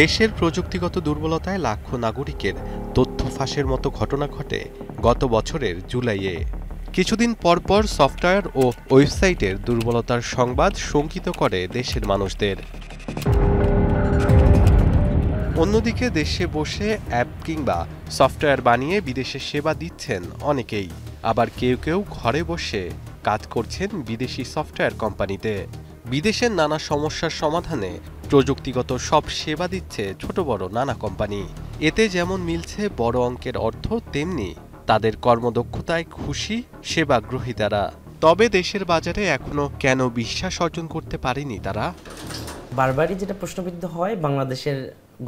দেশের প্রযুক্তিগত দুর্বলতায় লাখো নাগরিকের তথ্য ফাঁসের মতো ঘটনা ঘটে গত বছরের জুলাইয়ে। কিছুদিন পরপর সফটওয়্যার ও ওয়েবসাইটের দুর্বলতার সংবাদ শঙ্কিত করে দেশের মানুষদের। অন্যদিকে দেশে বসে অ্যাপ কিংবা সফটওয়্যার বানিয়ে বিদেশে সেবা দিচ্ছেন অনেকেই, আবার কেউ কেউ ঘরে বসে কাজ করছেন বিদেশি সফটওয়্যার কোম্পানিতে। বিদেশের নানা সমস্যার সমাধানে প্রযুক্তিগত সব সেবা দিচ্ছে ছোট বড় নানা কোম্পানি। এতে যেমন মিলছে বড় অঙ্কের অর্থ, তেমনি তাদের কর্মদক্ষতায় খুশি সেবা গ্রহীতারা। তবে দেশের বাজারে এখনো কেন বিশ্বাস অর্জন করতে পারেনি তারা? বারবারই যেটা প্রশ্নবিদ্ধ হয় বাংলাদেশের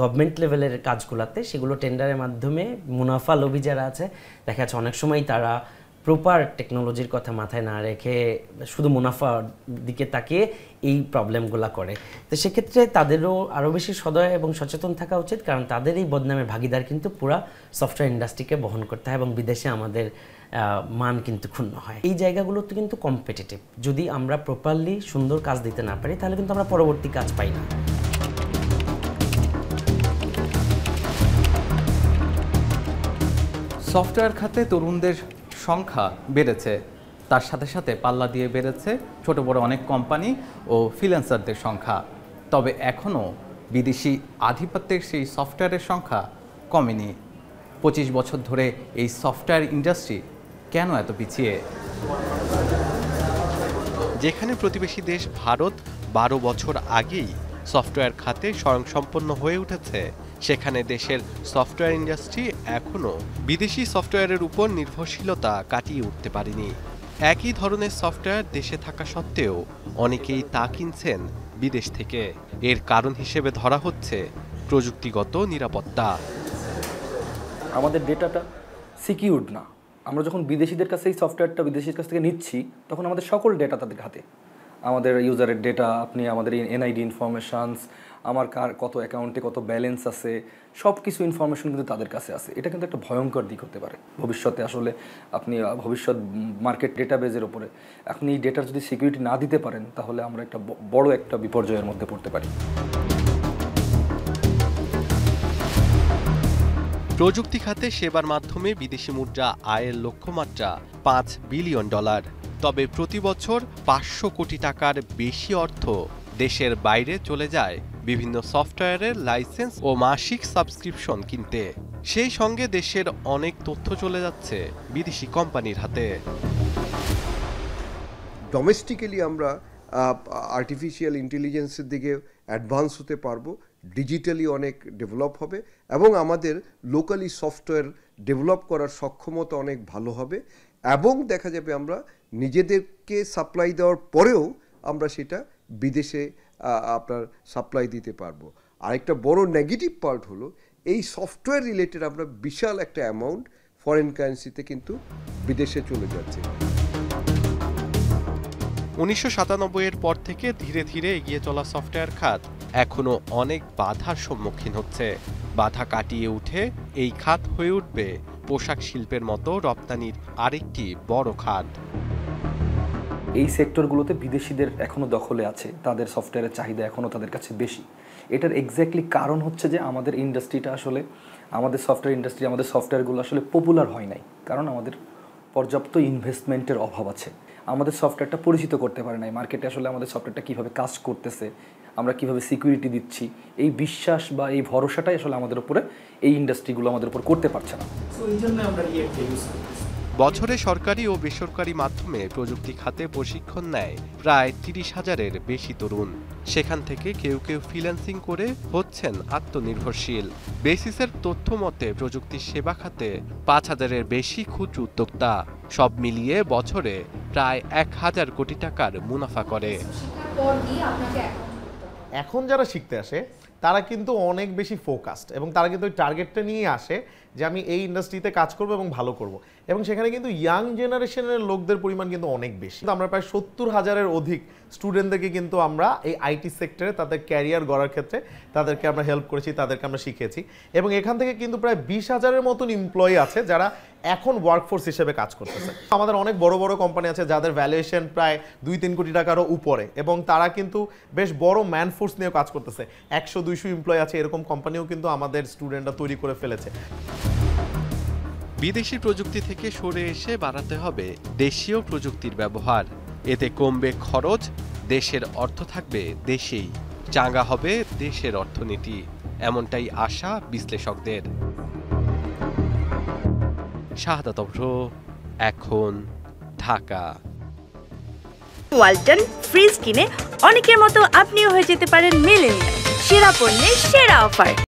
গভর্নমেন্ট লেভেলের কাজগুলোতে, সেগুলো টেন্ডারের মাধ্যমে মুনাফা লোভী যারা আছে, দেখা যাচ্ছে অনেক সময় তারা প্রপার টেকনোলজির কথা মাথায় না রেখে শুধু মুনাফার দিকে তাকিয়ে এই প্রবলেমগুলো করে। তো সেক্ষেত্রে তাদেরও আরও বেশি সদয় এবং সচেতন থাকা উচিত, কারণ তাদের এই বদনামের ভাগিদার কিন্তু পুরা সফটওয়্যার ইন্ডাস্ট্রিকে বহন করতে হয় এবং বিদেশে আমাদের মান কিন্তু ক্ষুণ্ণ হয়। এই জায়গাগুলোতে কিন্তু কম্পিটিটিভ। যদি আমরা প্রপারলি সুন্দর কাজ দিতে না পারি তাহলে কিন্তু আমরা পরবর্তী কাজ পাই না। সফটওয়্যার খাতে তরুণদের সংখ্যা বেড়েছে, তার সাথে সাথে পাল্লা দিয়ে বেড়েছে ছোট বড় অনেক কোম্পানি ও ফ্রিল্যান্সারদের সংখ্যা। তবে এখনও বিদেশি আধিপত্যের সেই সফটওয়্যারের সংখ্যা কমেনি। 25 বছর ধরে এই সফটওয়্যার ইন্ডাস্ট্রি কেন এত পিছিয়ে? যেখানে প্রতিবেশী দেশ ভারত 12 বছর আগেই সফটওয়্যার খাতে স্বয়ংসম্পন্ন হয়ে উঠেছে, সেখানে দেশের সফটওয়্যার ইন্ডাস্ট্রি এখনও বিদেশি সফটওয়্যারের উপর নির্ভরশীলতা কাটিয়ে উঠতে পারেনি। একই ধরনের সফটওয়্যার দেশে থাকা সত্ত্বেও অনেকেই তা কিনছেন বিদেশ থেকে। এর কারণ হিসেবে ধরা হচ্ছে প্রযুক্তিগত নিরাপত্তা। আমাদের ডেটাটা সিকিউরড না। আমরা যখন বিদেশিদের কাছে এই সফটওয়্যারটা বিদেশির কাছ থেকে নিচ্ছি, তখন আমাদের সকল ডেটা তাদের হাতে। আমাদের ইউজারের ডেটা, আপনি আমাদের এনআইডি ইনফরমেশানস, আমার কত অ্যাকাউন্টে কত ব্যালেন্স আছে, সব কিছু ইনফরমেশন কিন্তু তাদের কাছে আছে। এটা কিন্তু একটা ভয়ঙ্কর দিক হতে পারে ভবিষ্যতে। আসলে আপনি ভবিষ্যৎ মার্কেট ডেটাবেজের উপরে আপনি এই ডেটার যদি সিকিউরিটি না দিতে পারেন, তাহলে আমরা একটা বড় একটা বিপর্যয়ের মধ্যে পড়তে পারি। প্রযুক্তি খাতে সেবার মাধ্যমে বিদেশি মুদ্রা আয়ের লক্ষ্যমাত্রা $5 বিলিয়ন। তবে প্রতি বছর 500 কোটি টাকার বেশি অর্থ দেশের বাইরে চলে যায় বিভিন্ন সফটওয়্যারের লাইসেন্স ও মাসিক সাবস্ক্রিপশন কিনতে। সেই সঙ্গে দেশের অনেক তথ্য চলে যাচ্ছে বিদেশি কোম্পানির হাতে। ডোমেস্টিক্যালি আমরা আর্টিফিশিয়াল ইন্টেলিজেন্সের দিকে অ্যাডভান্স হতে পারবো, ডিজিটালি অনেক ডেভেলপ হবে এবং আমাদের লোকালি সফটওয়্যার ডেভেলপ করার সক্ষমতা অনেক ভালো হবে এবং দেখা যাবে আমরা নিজেদেরকে সাপ্লাই দেওয়ার পরেও আমরা সেটা বিদেশে আপনার সাপ্লাই দিতে পারবো। আরেকটা বড় নেগেটিভ পার্ট হলো এই সফটওয়্যার রিলেটেড আমরা বিশাল একটা অ্যামাউন্ট ফরেন কারেন্সিতে কিন্তু বিদেশে চলে যাচ্ছে। 1997-এর পর থেকে ধীরে ধীরে এগিয়ে চলা সফটওয়্যার খাত এখনো অনেক বাধার সম্মুখীন হচ্ছে। বাধা কাটিয়ে উঠে এই খাত হয়ে উঠবে পোশাক শিল্পের মতো রপ্তানির আরেকটি বড় খাত। এই সেক্টরগুলোতে বিদেশিদের এখনও দখলে আছে, তাদের সফটওয়্যারের চাহিদা এখনও তাদের কাছে বেশি। এটার এক্স্যাক্টলি কারণ হচ্ছে যে আমাদের ইন্ডাস্ট্রিটা আসলে, আমাদের সফটওয়্যার ইন্ডাস্ট্রি, আমাদের সফটওয়্যারগুলো আসলে পপুলার হয় নাই, কারণ আমাদের পর্যাপ্ত ইনভেস্টমেন্টের অভাব আছে। আমাদের সফটওয়্যারটা পরিচিত করতে পারে নাই মার্কেটে। আসলে আমাদের সফটওয়্যারটা কীভাবে কাজ করতেছে, আমরা কিভাবে সিকিউরিটি দিচ্ছি, এই বিশ্বাস বা এই ভরসাটাই আসলে আমাদের উপরে এই ইন্ডাস্ট্রিগুলো আমাদের উপর করতে পারছে না। বছরে সরকারি ও বেসরকারি মাধ্যমে প্রযুক্তি খাতে প্রশিক্ষণ নেয় প্রায় 30,000-এর বেশি তরুণ। সেখান থেকে কেউ কেউ ফ্রিল্যান্সিং করে হচ্ছেন আত্মনির্ভরশীল। বেসিসের তথ্য মতে প্রযুক্তি সেবা খাতে 5,000-এর বেশি ক্ষুদ্র উদ্যোক্তা। সব মিলিয়ে বছরে প্রায় 1,000 কোটি টাকার মুনাফা করে। এখন যারা শিখতে আসে তারা কিন্তু অনেক বেশি ফোকাসড এবং তারা কিন্তু ওই টার্গেটটা নিয়ে আসে যে আমি এই ইন্ডাস্ট্রিতে কাজ করব এবং ভালো করব, এবং সেখানে কিন্তু ইয়াং জেনারেশনের লোকদের পরিমাণ কিন্তু অনেক বেশি। আমরা প্রায় 70,000-এর অধিক স্টুডেন্টদেরকে কিন্তু আমরা এই আইটি সেক্টরে তাদের ক্যারিয়ার গড়ার ক্ষেত্রে তাদেরকে আমরা হেল্প করেছি, তাদেরকে আমরা শিখিয়েছি, এবং এখান থেকে কিন্তু প্রায় 20,000-এর মতন এমপ্লয়ি আছে যারা এখন ওয়ার্কফোর্স হিসেবে কাজ করতেছে। আমাদের অনেক বড় বড় কোম্পানি আছে যাদের ভ্যালুয়েশন প্রায় 2-3 কোটি টাকারও উপরে, এবং তারা কিন্তু বেশ বড় ম্যানফোর্স নিয়ে কাজ করতেছে। 100-200 এমপ্লয়ি আছে, এরকম কোম্পানিও কিন্তু আমাদের স্টুডেন্টরা তৈরি করে ফেলেছে। বিদেশি প্রযুক্তি থেকে সরে এসে বাড়াতে হবে দেশীয় প্রযুক্তির ব্যবহার। এতে কমবে খরচ, দেশের অর্থ থাকবে দেশেই, চাঙ্গা হবে দেশের অর্থনীতি, এমনটাই আশা বিশ্লেষকদের। শাহাদাত অভ্র, এখন, ঢাকা। ওয়ালটন ফ্রিজ কিনে অনেকের মতো আপনিও হয়ে যেতে পারেন মিলেনিয়াল। সেরা পণ্যের সেরা অফার।